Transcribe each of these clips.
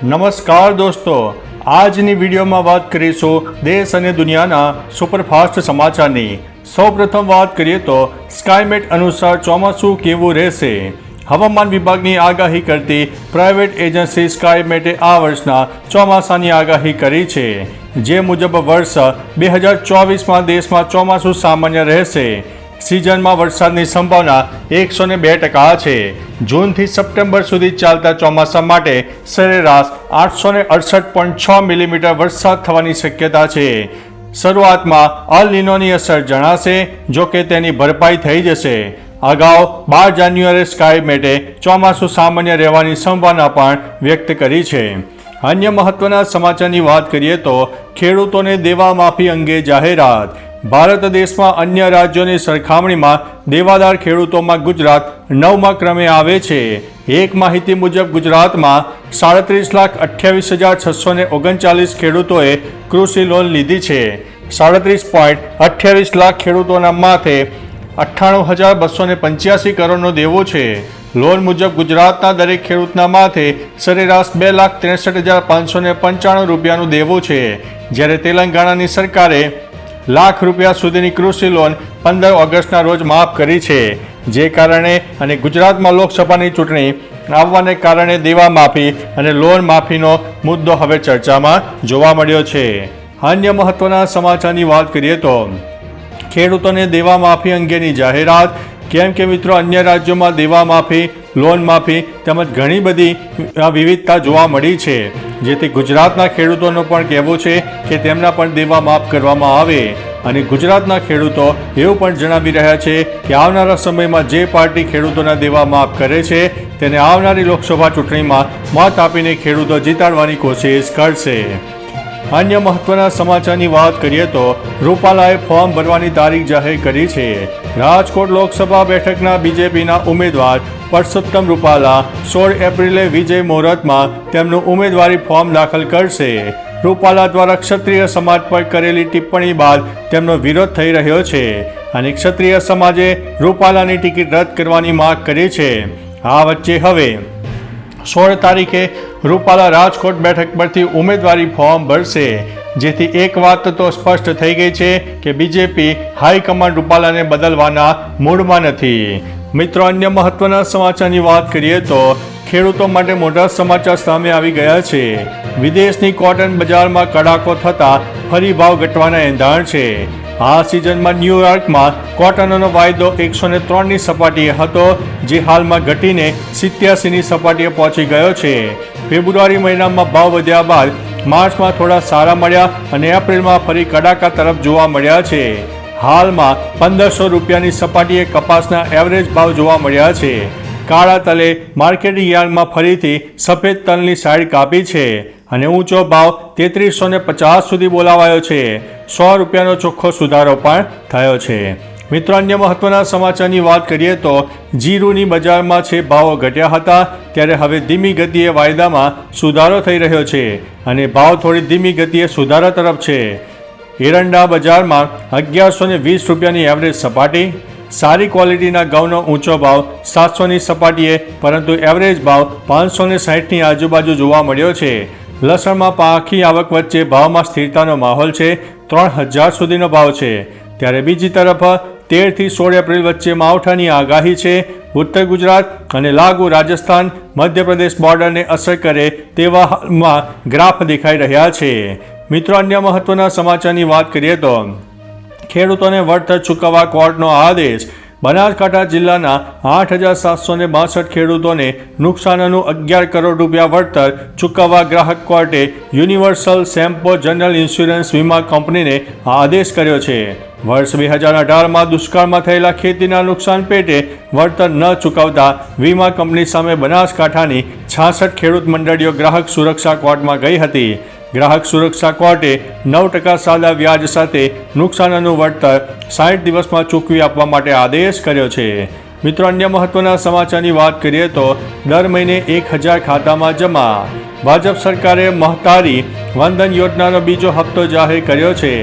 નમસ્કાર દોસ્તો, આજની વિડીયોમાં વાત કરીશું દેશ અને દુનિયાના સુપરફાસ્ટ સમાચારની। સૌપ્રથમ વાત કરીએ તો સ્કાયમેટ અનુસાર ચોમાસું કેવું રહેશે। હવામાન વિભાગની આગાહી કરતી પ્રાઇવેટ એજન્સી સ્કાયમેટે આ વર્ષના ચોમાસાની આગાહી કરી છે, જે મુજબ વર્ષ 2024માં દેશમાં ચોમાસું સામાન્ય રહેશે। સિઝનમાં વરસાદની સંભાવના 102% છે। જૂનથી સપ્ટેમ્બર સુધી ચાલતા ચોમાસા માટે સરેરાશ 868.6 મિલીમીટર વરસાદ થવાની શક્યતા છે। શરૂઆતમાં અલ નીનોની અસર જણાશે, જો કે તેની ભરપાઈ થઈ જશે। અગાઉ 12 જાન્યુઆરીએ સ્કાયમેટે ચોમાસું સામાન્ય રહેવાની સંભાવના પણ વ્યક્ત કરી છે। અન્ય મહત્વના સમાચારની વાત કરીએ તો ખેડૂતોને દેવા માફી અંગે જાહેરાત। ભારત દેશમાં અન્ય રાજ્યોની સરખામણીમાં દેવાદાર ખેડૂતોમાં ગુજરાત 9મા ક્રમે આવે છે। એક માહિતી મુજબ ગુજરાતમાં 37,28,639 ખેડૂતોએ કૃષિ લોન લીધી છે। 37.28 લાખ ખેડૂતોના માથે 98,285 કરોડનો દેવો છે। લોન મુજબ ગુજરાતના દરેક ખેડૂતના માથે સરેરાશ 2,63,595 રૂપિયાનું દેવું છે, જ્યારે તેલંગાણાની સરકારે લાખ રૂપિયા સુધીની કૃષિ લોન 15 ઓગસ્ટના રોજ માફ કરી છે। જે કારણે અને ગુજરાતમાં લોકસભાની ચૂંટણી આવવાને કારણે દેવા માફી અને લોન માફીનો મુદ્દો હવે ચર્ચામાં જોવા મળ્યો છે। અન્ય મહત્વના સમાચારની વાત કરીએ તો ખેડૂતોને દેવા માફી અંગેની જાહેરાત। કેમ કે મિત્રો, અન્ય રાજ્યોમાં દેવા માફી, લોન માફી તેમજ ઘણી બધી વિવિધતા જોવા મળી છે, જેથી ગુજરાતના ખેડૂતોનું પણ કહેવું છે કે તેમના પણ દેવા માફ કરવામાં આવે। અને ગુજરાતના ખેડૂતો એવું પણ જણાવી રહ્યા છે કે આવનારા સમયમાં જે પાર્ટી ખેડૂતોના દેવા માફ કરે છે તેને આવનારી લોકસભા ચૂંટણીમાં મત આપીને ખેડૂતો જીતાડવાની કોશિશ કરશે। અન્ય મહત્વના સમાચારની વાત કરીએ તો રૂપાલાએ ફોર્મ ભરવાની તારીખ જાહેર કરી છે। રાજકોટ લોકસભા બેઠકના બીજેપીના ઉમેદવાર પરસોત્તમ રૂપાલા 16 એપ્રિલે વિજય મુહૂર્તમાં તેમનું ઉમેદવારી ફોર્મ દાખલ કરશે। રૂપાલા દ્વારા ક્ષત્રિય સમાજ પર કરેલી ટિપ્પણી બાદ તેમનો વિરોધ થઈ રહ્યો છે અને ક્ષત્રિય સમાજે રૂપાલાની ટિકિટ રદ કરવાની માંગ કરી છે। આ વચ્ચે હવે 16 તારીખે રૂપાલા રાજકોટ બેઠક પરથી ઉમેદવારી ફોર્મ ભરશે, જેથી એક વાત તો સ્પષ્ટ થઈ ગઈ છે કે બીજેપી હાઈકમાન્ડ રૂપાલાને બદલવાના મૂડમાં નથી। મિત્રો, અન્ય મહત્વના સમાચારની વાત કરીએ તો ખેડૂતો માટે મોટા સમાચાર સામે આવી ગયા છે। વિદેશની કોટન બજારમાં કડાકો થતાં ફરી ભાવ ઘટવાના એંધાણ છે। આ સિઝનમાં ન્યૂયોર્કમાં કોટનનો વાયદો 103ની સપાટીએ હતો, જે હાલમાં ઘટીને 87ની સપાટીએ પહોંચી ગયો છે। ફેબ્રુઆરી મહિનામાં ભાવ વધ્યા બાદ માર્ચમાં થોડા સારા મળ્યા અને એપ્રિલમાં ફરી કડાકા તરફ જોવા મળ્યા છે। હાલમાં 1,500 રૂપિયાની સપાટીએ કપાસના એવરેજ ભાવ જોવા મળ્યા છે। કાળા તલે માર્કેટિંગ યાર્ડમાં ફરીથી સફેદ તલની સાઈડ કાપી છે અને ઊંચો ભાવ 3350 સુધી બોલાવાયો છે। 100 રૂપિયાનો ચોખ્ખો સુધારો પણ થયો છે। મિત્રો, અન્ય મહત્વના સમાચારની વાત કરીએ તો જીરુની બજારમાં છે ભાવો ઘટ્યા હતા, ત્યારે હવે ધીમી ગતિએ વાયદામાં સુધારો થઈ રહ્યો છે અને ભાવ થોડી ધીમી ગતિએ સુધારા તરફ છે। એરંડા બજારમાં 1120 રૂપિયાની એવરેજ સપાટી। સારી ક્વોલિટીના ઘઉંનો ઊંચો ભાવ 700ની સપાટીએ, પરંતુ એવરેજ ભાવ 560ની આજુબાજુ જોવા મળ્યો છે। લસણમાં પાકી આવક વચ્ચે ભાવમાં સ્થિરતાનો માહોલ છે। 3000 સુધીનો ભાવ છે, ત્યારે બીજી તરફ 13 થી 16 એપ્રિલ વચ્ચે માવઠાની આગાહી છે। ઉત્તર ગુજરાત અને લાગુ રાજસ્થાન મધ્યપ્રદેશ બોર્ડરને અસર કરે તેવા હાલમાં ગ્રાફ દેખાઈ રહ્યા છે। મિત્રો, અન્ય મહત્વના સમાચારની વાત કરીએ તો ખેડૂતોને વળતર ચૂકવવા કોર્ટનો આદેશ। બનાસકાંઠા જિલ્લાના 8,762 ખેડૂતોને નુકસાનનું 11 કરોડ રૂપિયા વળતર ચૂકવવા ગ્રાહક કોર્ટે યુનિવર્સલ સેમ્પો જનરલ ઇન્સ્યોરન્સ વીમા કંપનીને આદેશ કર્યો છે। વર્ષ 2018માં દુષ્કાળમાં થયેલા ખેતીના નુકસાન પેટે વળતર ન ચૂકવતા વીમા કંપની સામે બનાસકાંઠાની 66 ખેડૂત મંડળીઓ ગ્રાહક સુરક્ષા કોર્ટમાં ગઈ હતી। ગ્રાહક સુરક્ષા કોર્ટે 9% સાદા વ્યાજ સાથે નુકસાનનું વળતર 60 દિવસમાં ચૂકવી આપવા માટે આદેશ કર્યો છે। મિત્રો, અન્ય મહત્વના સમાચારની વાત કરીએ તો દર મહિને 1,000 ખાતામાં જમા। ભાજપ સરકારે મહતારી વંદન યોજનાનો બીજો હપ્તો જાહેર કર્યો છે।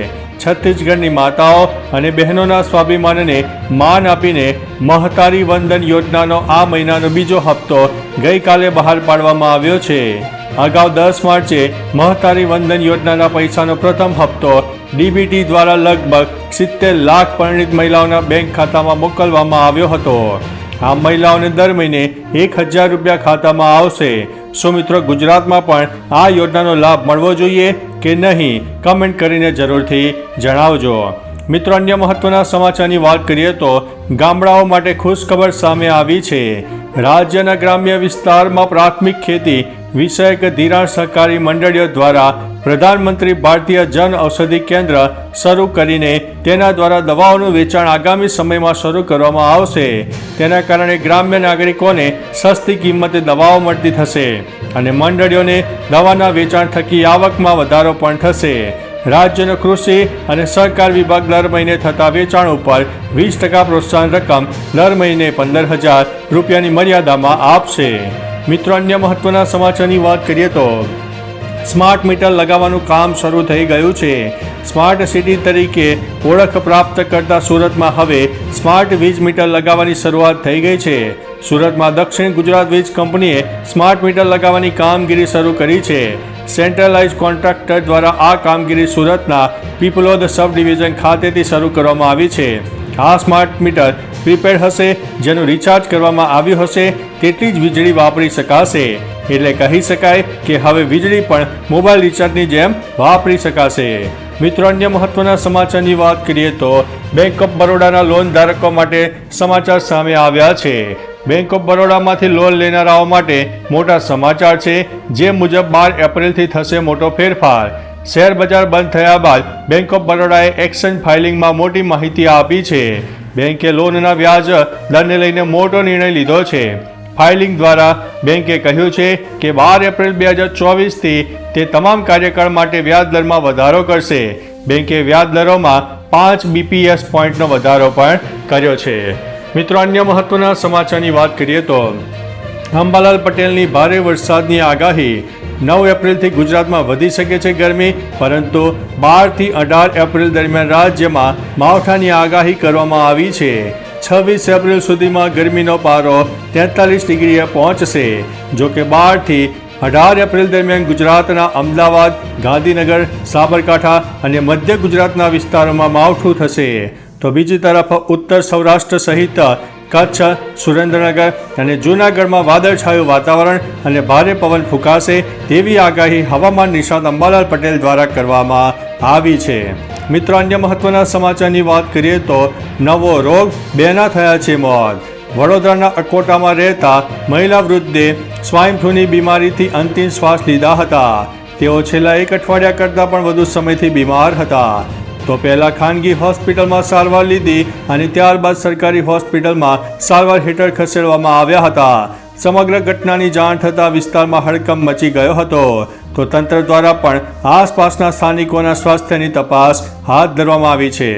છત્તીસગઢની માતાઓ અને બહેનોના સ્વાભિમાનને માન આપીને મહતારી વંદન યોજનાનો આ મહિનાનો બીજો હપ્તો ગઈકાલે બહાર પાડવામાં આવ્યો છે। અગાઉ 10 માર્ચે મહતારી વંદન યોજનાના પૈસાનો પ્રથમ હપ્તો ડીબીટી દ્વારા લગભગ 70 લાખ પરિણીત મહિલાઓના બેંક ખાતામાં મોકલવામાં આવ્યો હતો. આ મહિલાઓને દર મહિને 1000 રૂપિયા ખાતામાં આવશે. શું મિત્રો ગુજરાતમાં પણ આ યોજનાનો લાભ મળવો જોઈએ કે નહીં? કમેન્ટ કરીને જરૂરથી જણાવજો. મિત્રો, અન્ય મહત્વના સમાચારની વાત કરીએ તો ગામડાઓ માટે ખુશખબર સામે આવી છે. રાજ્યના ગ્રામ્ય વિસ્તારમાં પ્રાથમિક ખેતી વિષયક ધિરાણ સહકારી મંડળીઓ દ્વારા પ્રધાનમંત્રી ભારતીય જન ઔષધિ કેન્દ્ર શરૂ કરીને તેના દ્વારા દવાઓનું વેચાણ આગામી સમયમાં શરૂ કરવામાં આવશે. તેના કારણે ગ્રામ્ય નાગરિકોને સસ્તી કિંમતે દવાઓ મળતી થશે અને મંડળીઓને દવાના વેચાણ થકી આવકમાં વધારો પણ થશે. રાજ્યનો કૃષિ અને સહકાર વિભાગ દર મહિને થતા વેચાણ ઉપર 20% પ્રોત્સાહન રકમ દર મહિને 15,000 રૂપિયાની મર્યાદામાં આપશે. મિત્રો, અન્ય મહત્વના સમાચારની વાત કરીએ તો સ્માર્ટ મીટર લગાવવાનું કામ શરૂ થઈ ગયું છે. સ્માર્ટ સિટી તરીકે ઓળખ પ્રાપ્ત કરતા સુરતમાં હવે સ્માર્ટ વીજ મીટર લગાવવાની શરૂઆત થઈ ગઈ છે. સુરતમાં દક્ષિણ ગુજરાત વીજ કંપનીએ સ્માર્ટ મીટર લગાવવાની કામગીરી શરૂ કરી છે. સેન્ટ્રલાઇઝ કોન્ટ્રાક્ટર દ્વારા આ કામગીરી સુરતના પીપલોદ સબ ડિવિઝન ખાતેથી શરૂ કરવામાં આવી છે. આ સ્માર્ટ મીટર પ્રીપેડ હશે, જેનું રિચાર્જ કરવામાં આવ્યું હશે તેટલી જ વીજળી વાપરી શકાશે. એટલે કહી શકાય કે હવે વીજળી પણ મોબાઈલ રિચાર્જની જેમ વાપરી શકાશે. મિત્રો, અન્ય મહત્વના સમાચારની વાત કરીએ તો બેંક ઓફ બરોડાના લોન ધારકો માટે સમાચાર સામે આવ્યા છે. બેંક ઓફ બરોડામાંથી લોન લેનારાઓ માટે મોટા સમાચાર છે. જે મુજબ 12 એપ્રિલથી થશે મોટો ફેરફાર. શેર બજાર બંધ થયા બાદ બેંક ઓફ બરોડાએ એક્સચેન્જ ફાઇલિંગમાં મોટી માહિતી આપી છે. બેંકે લોનના વ્યાજ દરને લઈને મોટો નિર્ણય લીધો છે. ફાઇલિંગ દ્વારા બેંકે કહ્યું છે કે 12 એપ્રિલ 2024થી તે તમામ કાર્યકાળ માટે વ્યાજ દરમાં વધારો કરશે. બેંકે વ્યાજ દરોમાં 5 BPS પોઈન્ટનો વધારો પણ કર્યો છે. મિત્રો, અન્ય મહત્વના સમાચારની વાત કરીએ તો અંબાલાલ પટેલની ભારે વરસાદની આગાહી. 9 એપ્રિલથી ગુજરાતમાં વધી શકે છે ગરમી, પરંતુ 12 થી 18 એપ્રિલ દરમિયાન રાજ્યમાં માવઠાની આગાહી કરવામાં આવી છે. 26 એપ્રિલ સુધીમાં ગરમીનો પારો 43 ડિગ્રીએ પહોંચશે. જો કે 12 થી 18 એપ્રિલ દરમિયાન ગુજરાતના અમદાવાદ, ગાંધીનગર, સાબરકાંઠા અને મધ્ય ગુજરાતના વિસ્તારોમાં માવઠું થશે. તો બીજી તરફ ઉત્તર સૌરાષ્ટ્ર સહિત કચ્છ, સુરેન્દ્રનગર અને જૂનાગઢમાં વાદળછાયું વાતાવરણ અને ભારે પવન ફૂંકાશે તેવી આગાહી હવામાન નિષ્ણાત અંબાલાલ પટેલ દ્વારા કરવામાં આવી છે. મિત્રો, અન્ય મહત્વના સમાચારની વાત કરીએ તો નવો રોગ, 2ના થયા છે મોત. વડોદરાના અકોટામાં રહેતા મહિલા વૃદ્ધે સ્વાઇન ફ્લૂની બીમારીથી અંતિમ શ્વાસ લીધા હતા. તેઓ છેલ્લા 1 અઠવાડિયા કરતાં પણ વધુ સમયથી બીમાર હતા. તો પહેલા ખાનગી હોસ્પિટલમાં સારવાર લીધી અને ત્યારબાદ સરકારી હોસ્પિટલમાં સારવાર હેઠળ ખસેડવામાં આવ્યા હતા. સમગ્ર ઘટનાની જાણ થતાં વિસ્તારમાં હડકંપ મચી ગયો હતો. તો તંત્ર દ્વારા પણ આસપાસના સ્થાનિકોના સ્વાસ્થ્યની તપાસ હાથ ધરવામાં આવી છે.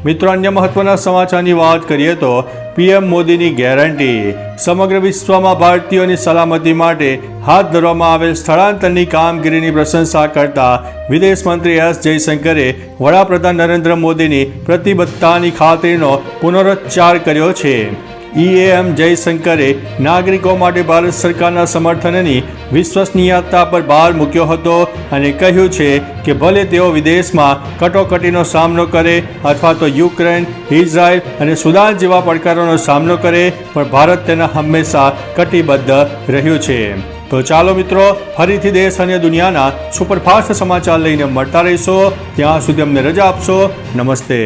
મિત્રો, અન્ય મહત્વના સમાચારની વાત કરીએ તો પીએમ મોદીની ગેરંટી. સમગ્ર વિશ્વમાં ભારતીયોની સલામતી માટે હાથ ધરવામાં આવેલ સ્થળાંતરની કામગીરીની પ્રશંસા કરતા વિદેશ મંત્રી એસ જયશંકરે વડાપ્રધાન નરેન્દ્ર મોદીની પ્રતિબદ્ધતાની ખાતરીનો પુનરોચ્ચાર કર્યો છે. EAM જયશંકરે નાગરિકો માટે ભારત સરકારના સમર્થનની વિશ્વસનીયતા પર ભાર મૂક્યો હતો અને કહ્યું છે કે ભલે તેઓ વિદેશમાં કટોકટીનો સામનો કરે અથવા તો યુક્રેન, ઇઝરાયલ અને સુદાન જેવા પડકારોનો સામનો કરે, પણ ભારત તેના હંમેશા કટિબદ્ધ રહ્યું છે. તો ચાલો મિત્રો, ફરીથી દેશ અને દુનિયાના સુપરફાસ્ટ સમાચાર લઈને મળતા રહીશો. ત્યાં સુધી અમને રજા આપશો. નમસ્તે.